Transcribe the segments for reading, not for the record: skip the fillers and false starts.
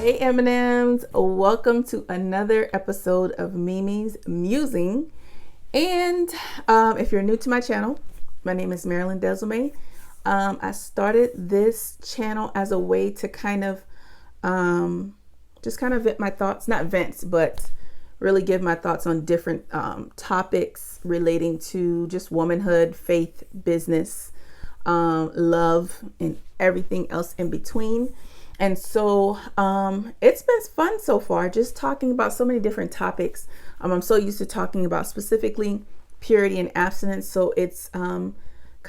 Hey M&Ms, welcome to another episode of Mimi's Musing. And if you're new to my channel, my name is Marilyn Desume. I started this channel as a way to kind of just kind of vent my thoughts, not vents, but really give my thoughts on different topics relating to just womanhood, faith, business, love, and everything else in between. And so it's been fun so far, just talking about so many different topics. I'm so used to talking about specifically purity and abstinence. So it's kind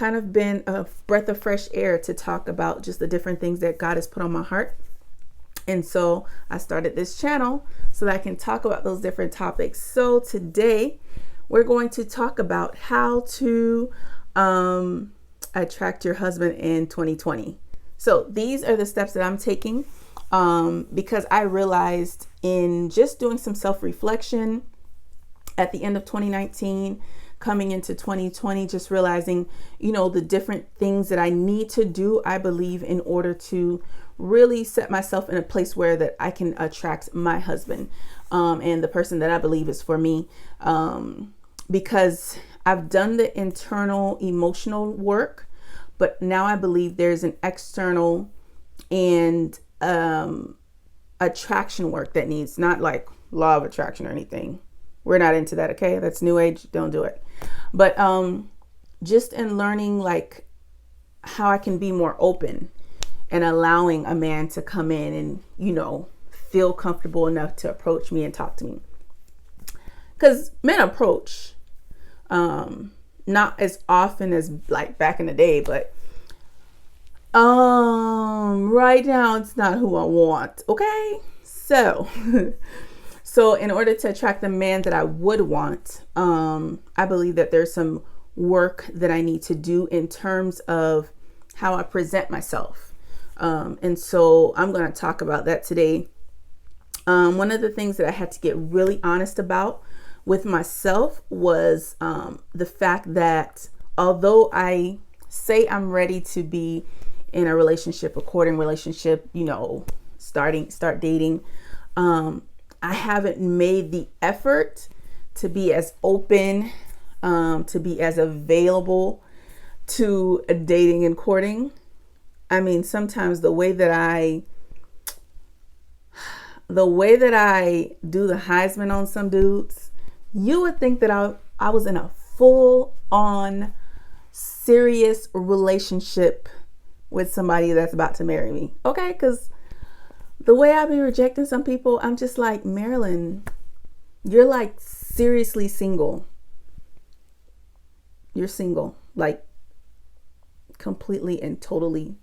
of been a breath of fresh air to talk about just the different things that God has put on my heart. And so I started this channel so that I can talk about those different topics. So today we're going to talk about how to attract your husband in 2020. So these are the steps that I'm taking because I realized in just doing some self-reflection at the end of 2019, coming into 2020, just realizing, the different things that I need to do, I believe, in order to really set myself in a place where that I can attract my husband and the person that I believe is for me, because I've done the internal emotional work. But now I believe there's an external and attraction work that needs, not like law of attraction or anything. We're not into that, okay? That's new age. Don't do it. But just in learning like how I can be more open and allowing a man to come in and, feel comfortable enough to approach me and talk to me. Because men approach, not as often as like back in the day, but right now it's not who I want. Okay. So in order to attract the man that I would want, I believe that there's some work that I need to do in terms of how I present myself. And so I'm going to talk about that today. One of the things that I had to get really honest about with myself was the fact that although I say I'm ready to be in a relationship, a courting relationship, start dating, I haven't made the effort to be as open, to be as available to dating and courting. I mean, sometimes the way that I do the Heisman on some dudes, you would think that I was in a full-on serious relationship with somebody that's about to marry me. Okay, because the way I be rejecting some people, I'm just like, Marilyn, you're like seriously single. You're single, like completely and totally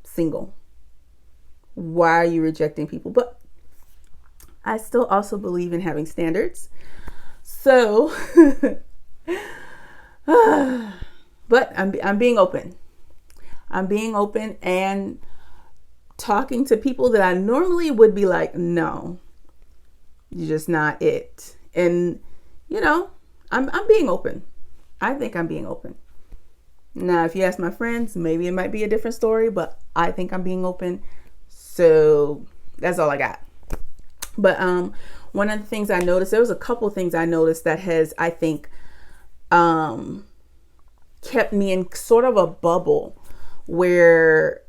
single. Why are you rejecting people? But I still also believe in having standards. So, but I'm being open. I'm being open and talking to people that I normally would be like, no, you're just not it. And, I'm being open. I think I'm being open. Now, if you ask my friends, maybe it might be a different story, but I think I'm being open. So that's all I got. But one of the things I noticed, there was a couple of things I noticed that has, I think, kept me in sort of a bubble where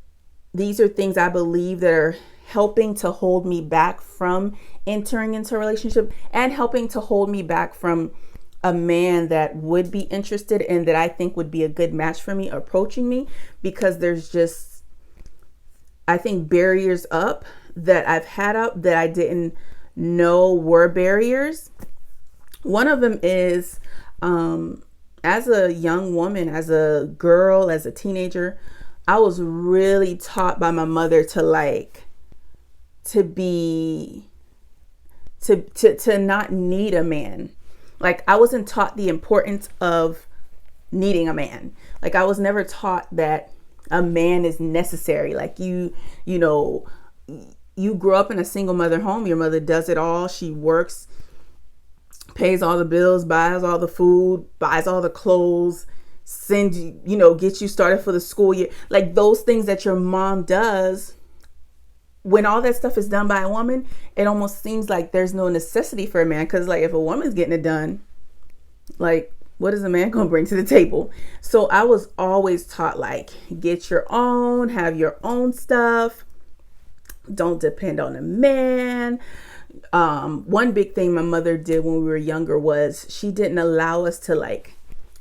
these are things I believe that are helping to hold me back from entering into a relationship and helping to hold me back from a man that would be interested and that I think would be a good match for me approaching me, because there's just, I think, barriers up that I've had up that I didn't know were barriers. One of them is, as a young woman, as a girl, as a teenager, I was really taught by my mother to not need a man. Like, I wasn't taught the importance of needing a man. Like, I was never taught that a man is necessary. Like, you grew up in a single mother home. Your mother does it all. She works, pays all the bills, buys all the food, buys all the clothes, send you, get you started for the school year. Like, those things that your mom does, when all that stuff is done by a woman, it almost seems like there's no necessity for a man. Because like if a woman's getting it done, like what is a man gonna bring to the table? So I was always taught like get your own, have your own stuff, don't depend on a man. One big thing my mother did when we were younger was she didn't allow us to like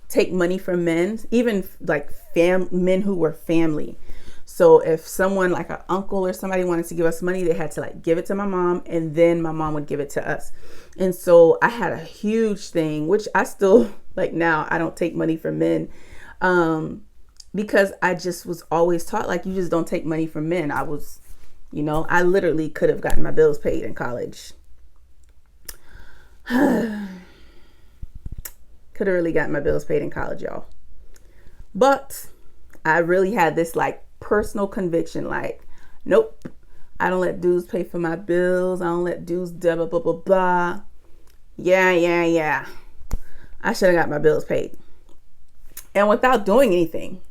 take money from men, even like men who were family. So if someone like an uncle or somebody wanted to give us money, they had to like give it to my mom, and then my mom would give it to us. And so I had a huge thing, which I still like now, I don't take money from men, because I just was always taught like you just don't take money from men. I was, I literally could have gotten my bills paid in college. Could have really gotten my bills paid in college, y'all. But I really had this like personal conviction, like, nope, I don't let dudes pay for my bills. I don't let dudes blah, blah, blah, blah, blah. Yeah. I should have got my bills paid. And without doing anything.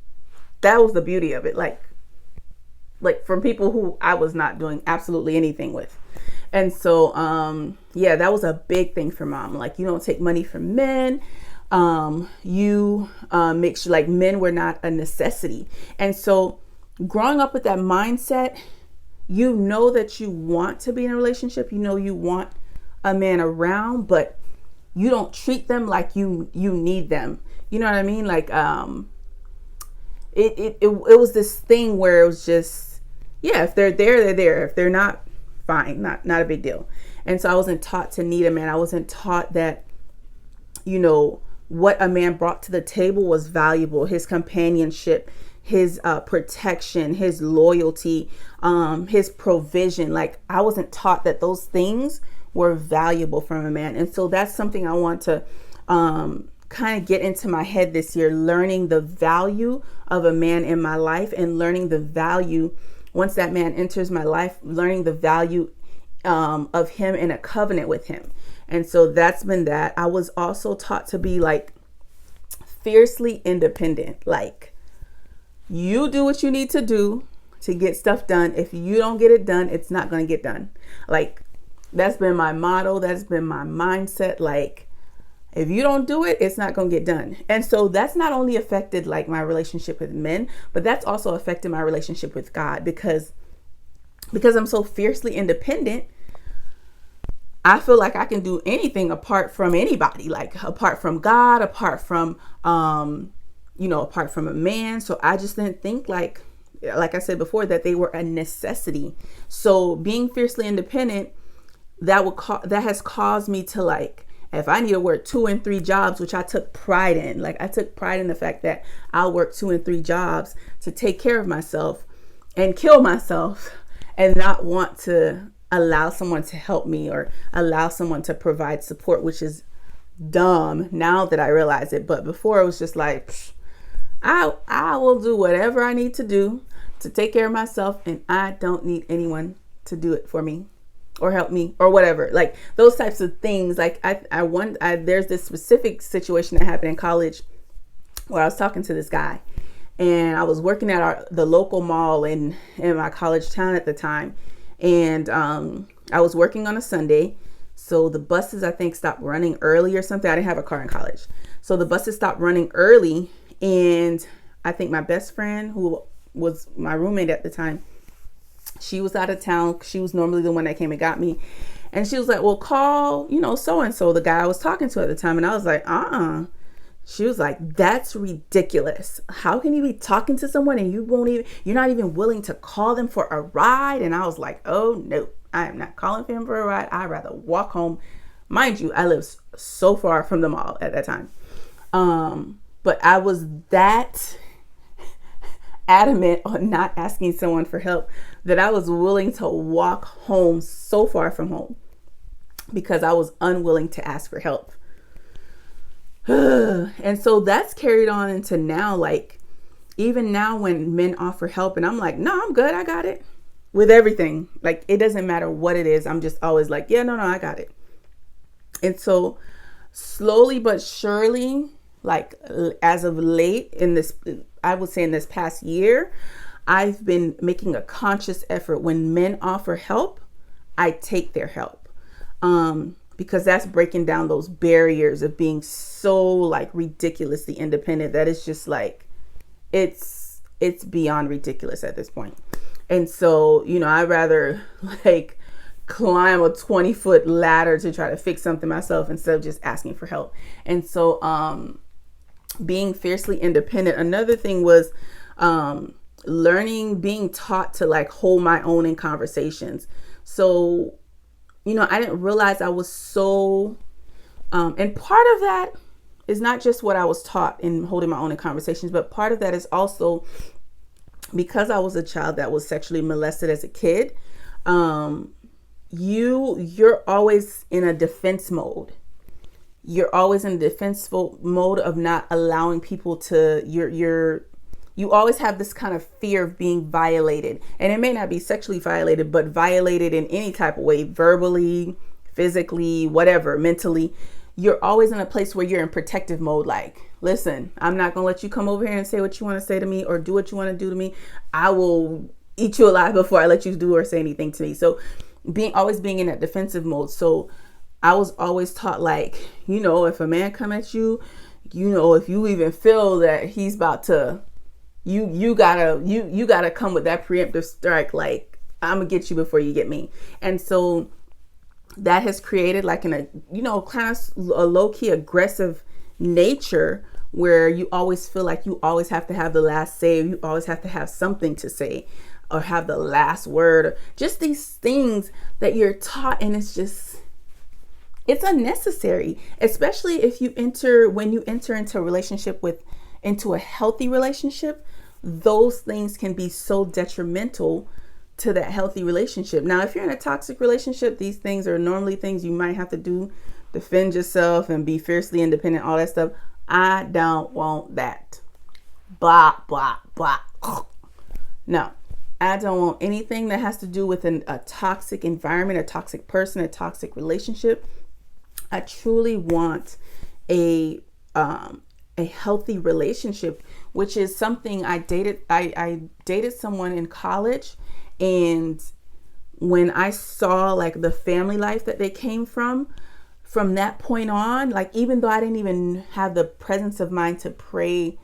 That was the beauty of it. Like from people who I was not doing absolutely anything with. And so, that was a big thing for mom. Like, you don't take money from men. You make sure like men were not a necessity. And so growing up with that mindset, that you want to be in a relationship, you want a man around, but you don't treat them like you need them. You know what I mean? Like, it was this thing where it was just, if they're there, they're there. If they're not, fine, not a big deal. And so I wasn't taught to need a man. I wasn't taught that, what a man brought to the table was valuable. His companionship, his protection, his loyalty, his provision. Like I wasn't taught that those things were valuable from a man. And so that's something I want to kind of get into my head this year, learning the value of a man in my life and learning the value once that man enters my life, learning the value of him in a covenant with him. And so that's been that. I was also taught to be like fiercely independent. Like you do what you need to do to get stuff done. If you don't get it done, it's not going to get done. Like that's been my motto. That's been my mindset. Like if you don't do it, it's not going to get done. And so that's not only affected like my relationship with men, but that's also affected my relationship with God because I'm so fiercely independent. I feel like I can do anything apart from anybody, like apart from God, apart from a man. So I just didn't think like I said before, that they were a necessity. So being fiercely independent, that has caused me to like, if I need to work 2 and 3 jobs, which I took pride in, like I took pride in the fact that I'll work 2 and 3 jobs to take care of myself and kill myself and not want to allow someone to help me or allow someone to provide support, which is dumb now that I realize it. But before it was just like, I will do whatever I need to do to take care of myself, and I don't need anyone to do it for me or help me or whatever. Like those types of things. Like there's this specific situation that happened in college where I was talking to this guy, and I was working at the local mall in my college town at the time. And I was working on a Sunday. So the buses, I think, stopped running early or something. I didn't have a car in college. So the buses stopped running early. And I think my best friend, who was my roommate at the time, she was out of town. She was normally the one that came and got me. And she was like, well, call, so-and-so, the guy I was talking to at the time. And I was like, She was like, that's ridiculous. How can you be talking to someone and you're not even willing to call them for a ride? And I was like, oh no, I am not calling for him for a ride. I'd rather walk home. Mind you, I live so far from the mall at that time. But I was that adamant on not asking someone for help that I was willing to walk home so far from home because I was unwilling to ask for help. And so that's carried on into now, like even now when men offer help and I'm like, no, I'm good. I got it with everything. Like, it doesn't matter what it is. I'm just always like, yeah, no, I got it. And so slowly but surely, like as of late in this, I would say in this past year, I've been making a conscious effort when men offer help, I take their help. Because that's breaking down those barriers of being so like ridiculously independent that it's just like, it's beyond ridiculous at this point. And so, I'd rather like climb a 20-foot ladder to try to fix something myself instead of just asking for help. And so, being fiercely independent. Another thing was, being taught to like hold my own in conversations. So, I didn't realize I was so, and part of that is not just what I was taught in holding my own in conversations, but part of that is also because I was a child that was sexually molested as a kid. You're always in a defense mode. You're always in a defensive mode of not allowing people to, you always have this kind of fear of being violated. And it may not be sexually violated, but violated in any type of way, verbally, physically, whatever, mentally. You're always in a place where you're in protective mode. Like, listen, I'm not going to let you come over here and say what you want to say to me or do what you want to do to me. I will eat you alive before I let you do or say anything to me. So always being in that defensive mode. So I was always taught, like, if a man come at you, if you even feel that he's about to, you gotta come with that preemptive strike. Like, I'm gonna get you before you get me. And so that has created like kind of a low key aggressive nature where you always feel like you always have to have the last say. You always have to have something to say or have the last word, or just these things that you're taught. And it's unnecessary, especially if when you enter into a relationship into a healthy relationship. Those things can be so detrimental to that healthy relationship. Now, if you're in a toxic relationship, these things are normally things you might have to do, defend yourself and be fiercely independent, all that stuff. I don't want that. Blah, blah, blah. No, I don't want anything that has to do with a toxic environment, a toxic person, a toxic relationship. I truly want a healthy relationship, which is something I dated. I dated someone in college, and when I saw like the family life that they came from that point on, like, even though I didn't even have the presence of mind to pray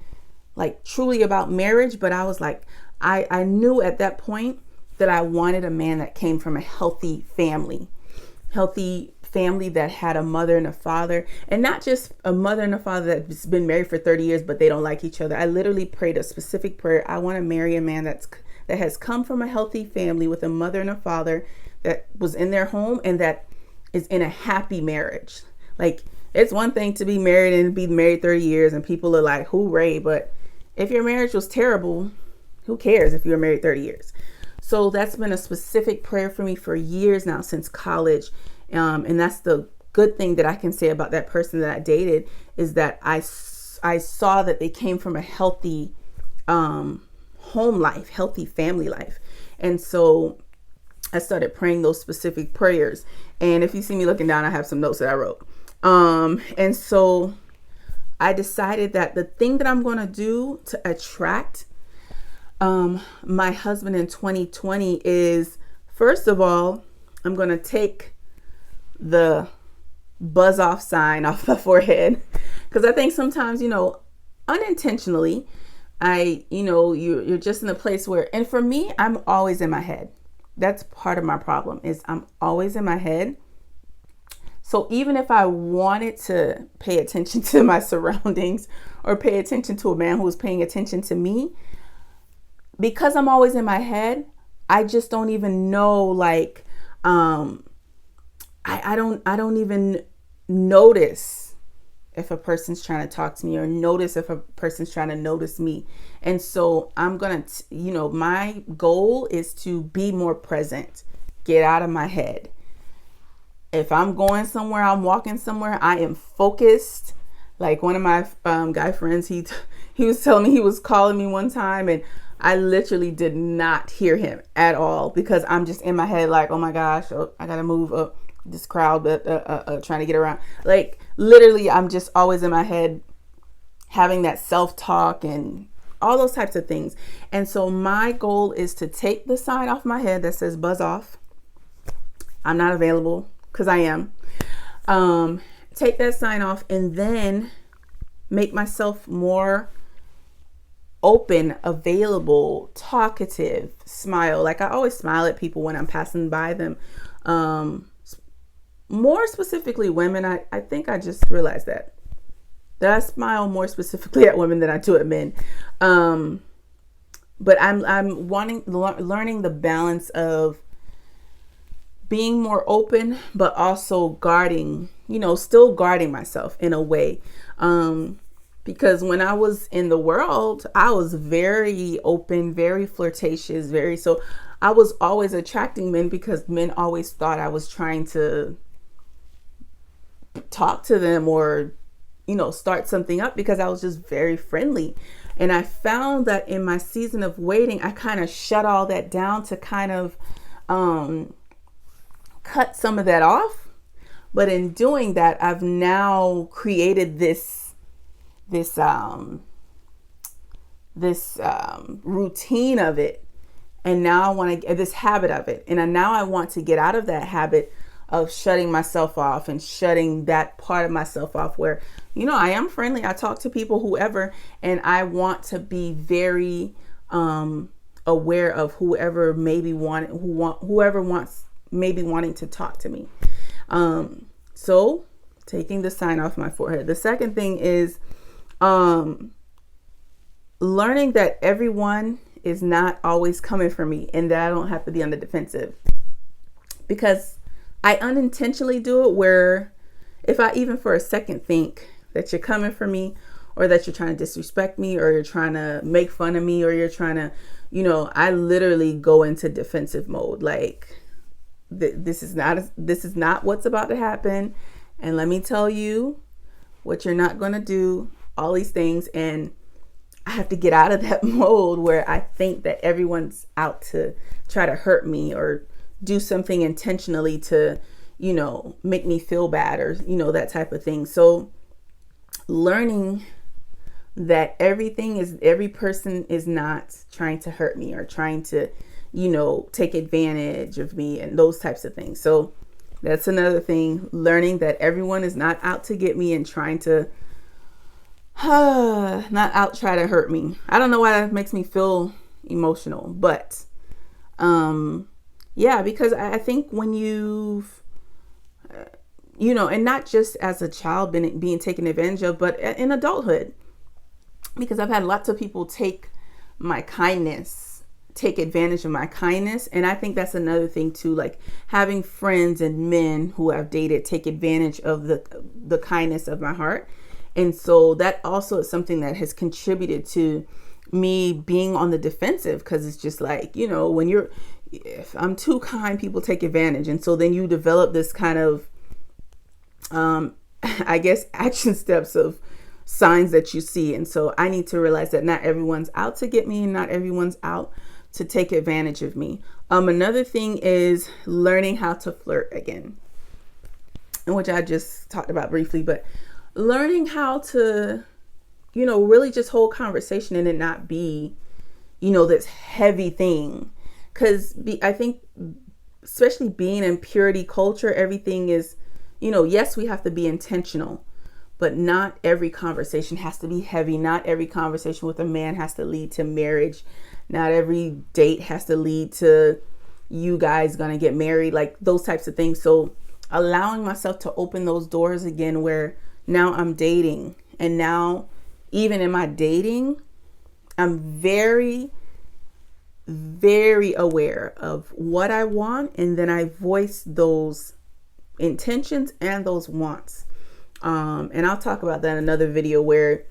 like truly about marriage, but I was like, I knew at that point that I wanted a man that came from a healthy family that had a mother and a father, and not just a mother and a father that's been married for 30 years, but they don't like each other. I literally prayed a specific prayer. I want to marry a man that has come from a healthy family with a mother and a father that was in their home and that is in a happy marriage. Like, it's one thing to be married and be married 30 years and people are like, hooray. But if your marriage was terrible, who cares if you were married 30 years? So that's been a specific prayer for me for years now, since college. And that's the good thing that I can say about that person that I dated, is that I saw that they came from a healthy home life, healthy family life. And so I started praying those specific prayers. And if you see me looking down, I have some notes that I wrote. And so I decided that the thing that I'm going to do to attract my husband in 2020 is, first of all, I'm going to take the buzz off sign off the forehead, because I think sometimes, unintentionally, you're just in a place where, and for me, I'm always in my head. That's part of my problem, is I'm always in my head. So even if I wanted to pay attention to my surroundings or pay attention to a man who's paying attention to me, because I'm always in my head, I just don't even know, like, I don't even notice if a person's trying to talk to me or notice if a person's trying to notice me. And so I'm going to, my goal is to be more present, get out of my head. If I'm going somewhere, I'm walking somewhere, I am focused. Like, one of my guy friends, he was telling me, he was calling me one time, and I literally did not hear him at all, because I'm just in my head like, oh my gosh, I got to move up this crowd, trying to get around. Like, literally, I'm just always in my head having that self-talk and all those types of things. And so my goal is to take the sign off my head that says buzz off. I'm not available, because I am. Take that sign off and then make myself more open, available, talkative, smile. Like I always smile at people when I'm passing by them. More specifically women. I think I just realized that I smile more specifically at women than I do at men. But I'm learning the balance of being more open, but also guarding, still guarding myself in a way. Because when I was in the world, I was very open, very flirtatious, so I was always attracting men because men always thought I was trying to talk to them or, start something up, because I was just very friendly. And I found that in my season of waiting, I kind of shut all that down to kind of, cut some of that off. But in doing that, I've now created this routine of it. And now I want to, this habit of it. And now I want to get out of that habit of shutting myself off and shutting that part of myself off where, I am friendly. I talk to people, whoever, and I want to be very aware of whoever maybe maybe wanting to talk to me. So taking the sign off my forehead. The second thing is learning that everyone is not always coming for me and that I don't have to be on the defensive, because I unintentionally do it where if I even for a second think that you're coming for me, or that you're trying to disrespect me, or you're trying to make fun of me, or you're trying to, I literally go into defensive mode. Like this is not what's about to happen. And let me tell you what you're not going to do, all these things. And I have to get out of that mode where I think that everyone's out to try to hurt me or do something intentionally to, make me feel bad or, that type of thing. So learning that every person is not trying to hurt me or trying to, take advantage of me and those types of things. So that's another thing, learning that everyone is not out to get me and trying to not out try to hurt me. I don't know why that makes me feel emotional, but yeah, because I think when you've and not just as a child being taken advantage of, but in adulthood, because I've had lots of people take advantage of my kindness. And I think that's another thing too, like having friends and men who I've dated take advantage of the kindness of my heart. And so that also is something that has contributed to me being on the defensive, because it's just like, if I'm too kind, people take advantage. And so then you develop this kind of, I guess, action steps of signs that you see. And so I need to realize that not everyone's out to get me and not everyone's out to take advantage of me. Another thing is learning how to flirt again, which I just talked about briefly, but learning how to, really just hold conversation and it not be, this heavy thing. Because I think, especially being in purity culture, everything is, yes, we have to be intentional, but not every conversation has to be heavy. Not every conversation with a man has to lead to marriage. Not every date has to lead to you guys gonna get married, like those types of things. So allowing myself to open those doors again, where now I'm dating, and now even in my dating, I'm very, very aware of what I want, and then I voice those intentions and those wants. And I'll talk about that in another video where,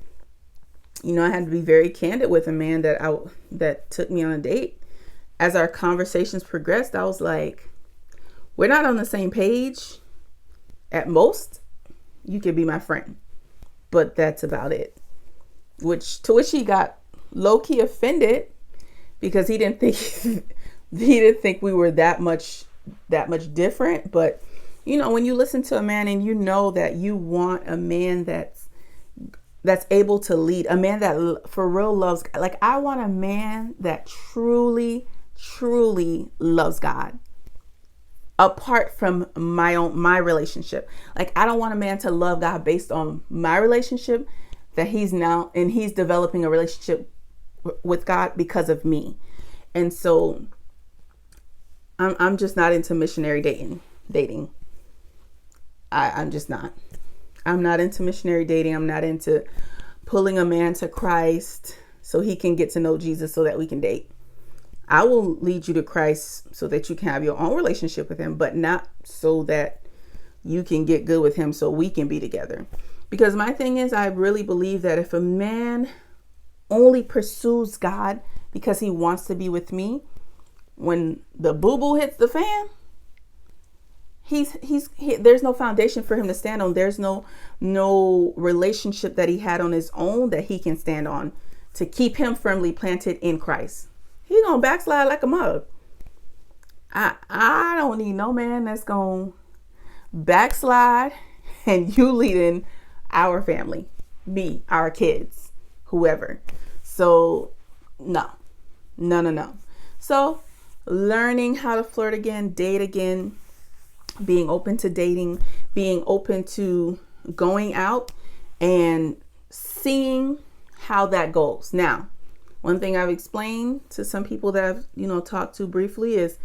I had to be very candid with a man that took me on a date. As our conversations progressed, I was like, we're not on the same page. At most, you could be my friend, but that's about it. To which he got low-key offended, because he didn't think we were that much different. But when you listen to a man and that you want a man that's able to lead, a man that for real loves, like I want a man that truly, truly loves God apart from my relationship. Like I don't want a man to love God based on my relationship that he's now, and he's developing a relationship with God because of me. And so I'm just not into missionary dating. I'm just not. I'm not into missionary dating. I'm not into pulling a man to Christ so he can get to know Jesus so that we can date. I will lead you to Christ so that you can have your own relationship with him, but not so that you can get good with him so we can be together. Because my thing is, I really believe that if a man only pursues God because he wants to be with me, when the boo-boo hits the fan, there's no foundation for him to stand on. There's no relationship that he had on his own that he can stand on to keep him firmly planted in Christ. He gonna backslide like a mug. I don't need no man that's gonna backslide and you leading our family, me, our kids, whoever. So no. So learning how to flirt again, date again, being open to dating, being open to going out and seeing how that goes. Now, one thing I've explained to some people that I've, talked to briefly is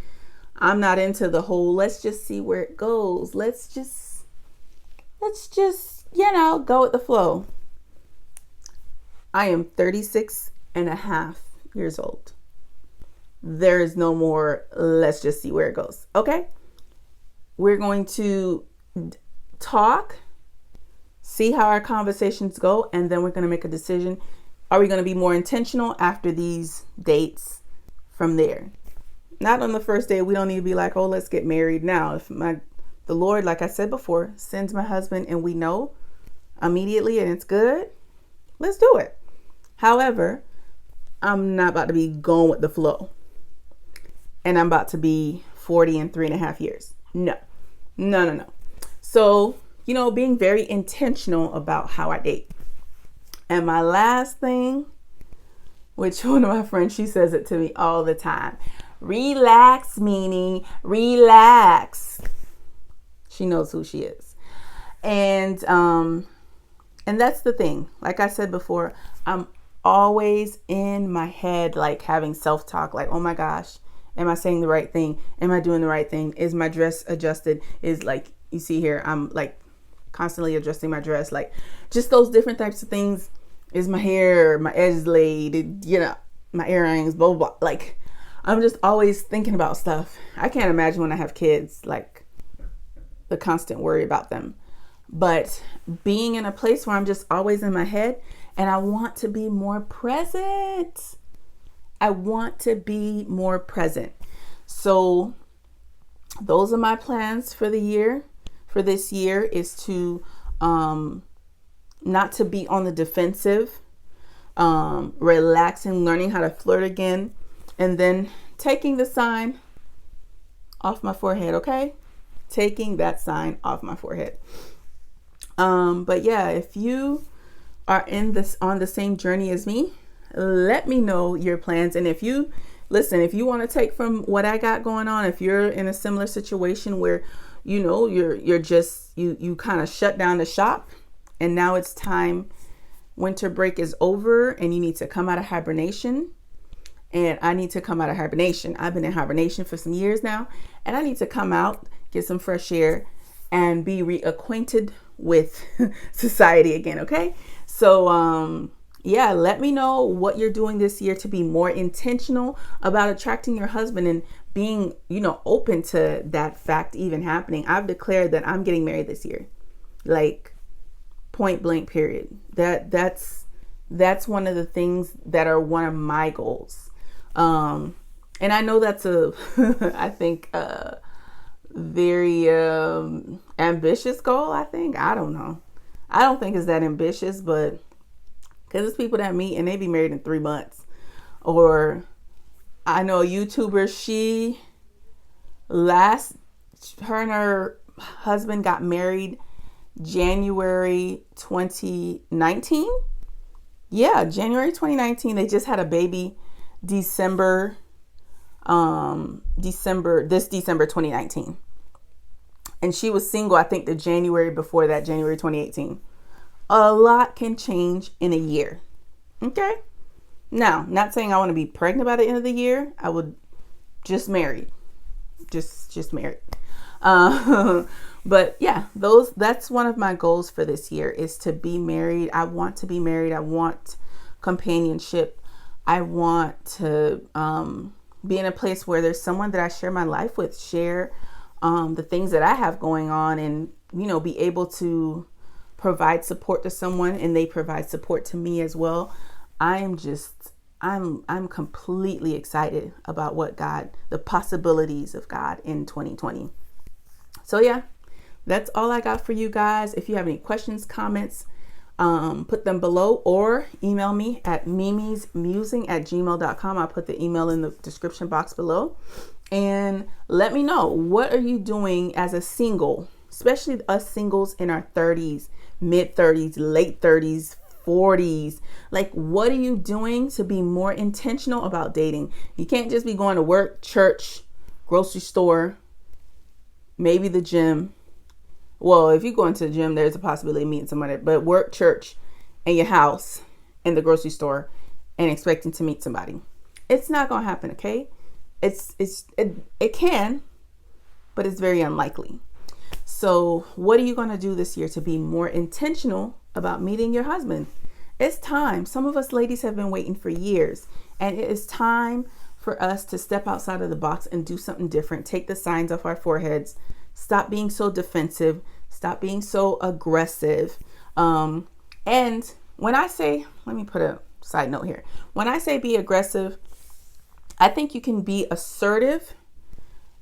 I'm not into the whole, let's just see where it goes. Let's just, go with the flow. I am 36 and a half years old. There is no more, let's just see where it goes. Okay. We're going to talk, see how our conversations go, and then we're going to make a decision. Are we going to be more intentional after these dates from there? Not on the first day. We don't need to be like, oh, let's get married now. If the Lord, like I said before, sends my husband and we know immediately and it's good, let's do it. However, I'm not about to be going with the flow. And I'm about to be 40 in 3.5 years. No. So, being very intentional about how I date. And my last thing, which one of my friends, she says it to me all the time. Relax, meaning relax. She knows who she is. And that's the thing. Like I said before, I'm always in my head, like having self-talk, like, oh my gosh, am I saying the right thing? Am I doing the right thing? Is my dress adjusted? Is like, you see here, I'm like constantly adjusting my dress, like just those different types of things. Is my hair, my edges laid, my earrings, blah, blah, blah. Like, I'm just always thinking about stuff. I can't imagine when I have kids, like the constant worry about them. But being in a place where I'm just always in my head and I want to be more present. So those are my plans for the year. For this year is to not to be on the defensive, relaxing, learning how to flirt again, and then taking the sign off my forehead. Okay, taking that sign off my forehead. But yeah, if you are on the same journey as me, let me know your plans. And if you want to take from what I got going on, if you're in a similar situation where you're just you kind of shut down the shop and now it's time, winter break is over and you need to come out of hibernation, and I need to come out of hibernation. I've been in hibernation for some years now, and I need to come out, get some fresh air, and be reacquainted with society again. Okay, so let me know what you're doing this year to be more intentional about attracting your husband and being, open to that fact even happening. I've declared that I'm getting married this year, like point blank, period. That's one of the things that are one of my goals. And I know that's I think a very ambitious goal. I don't know. I don't think it's that ambitious, but because it's people that meet and they be married in 3 months. Or I know a YouTuber, her and her husband got married January 2019. Yeah, January 2019. They just had a baby December this December 2019. And she was single, I think, the January before that, January 2018. A lot can change in a year. Okay? Now, not saying I want to be pregnant by the end of the year. I would just married. Just married. But yeah, that's one of my goals for this year is to be married. I want to be married. I want companionship. I want to be in a place where there's someone that I share my life with, share the things that I have going on, and, you know, be able to provide support to someone and they provide support to me as well. I'm completely excited about the possibilities of God in 2020. So yeah, that's all I got for you guys. If you have any questions, comments, put them below or email me at mimismusing@gmail.com. I'll put the email in the description box below. And let me know, what are you doing as a single, especially us singles in our 30s, mid 30s, late 30s, 40s. Like, what are you doing to be more intentional about dating? You can't just be going to work, church, grocery store, maybe the gym. Well, if you go into the gym, there's a possibility of meeting somebody, but work, church, and your house, and the grocery store, and expecting to meet somebody. It's not going to happen, okay? It can, but it's very unlikely. So what are you going to do this year to be more intentional about meeting your husband? It's time. Some of us ladies have been waiting for years, and it is time for us to step outside of the box and do something different. Take the signs off our foreheads. Stop being so defensive. Stop being so aggressive. And when I say, let me put a side note here. When I say be aggressive, I think you can be assertive,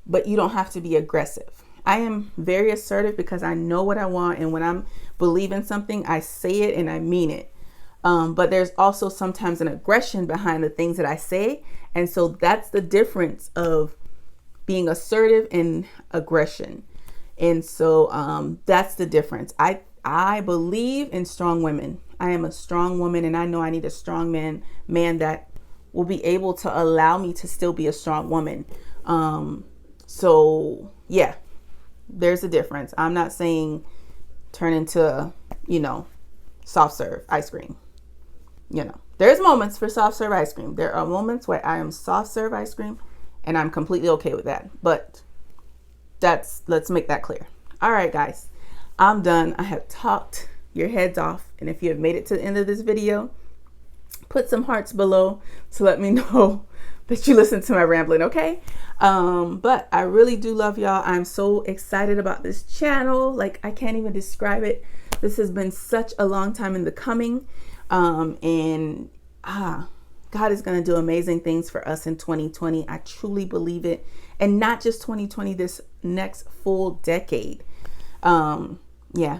but you don't have to be aggressive. I am very assertive because I know what I want, and when I'm believing something, I say it and I mean it. But there's also sometimes an aggression behind the things that I say, and so that's the difference of being assertive and aggression. And so that's the difference. I believe in strong women. I am a strong woman, and I know I need a strong man that will be able to allow me to still be a strong woman. So yeah, there's a difference. I'm not saying turn into, soft serve ice cream. There's moments for soft serve ice cream. There are moments where I am soft serve ice cream, and I'm completely okay with that. But let's make that clear. All right, guys, I'm done. I have talked your heads off. And if you have made it to the end of this video, put some hearts below to let me know that you listened to my rambling, okay? But I really do love y'all. I'm so excited about this channel. Like, I can't even describe it. This has been such a long time in the coming. God is going to do amazing things for us in 2020. I truly believe it. And not just 2020, this next full decade. Yeah.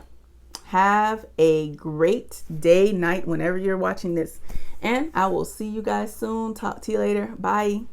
Have a great day, night, whenever you're watching this. And I will see you guys soon. Talk to you later. Bye.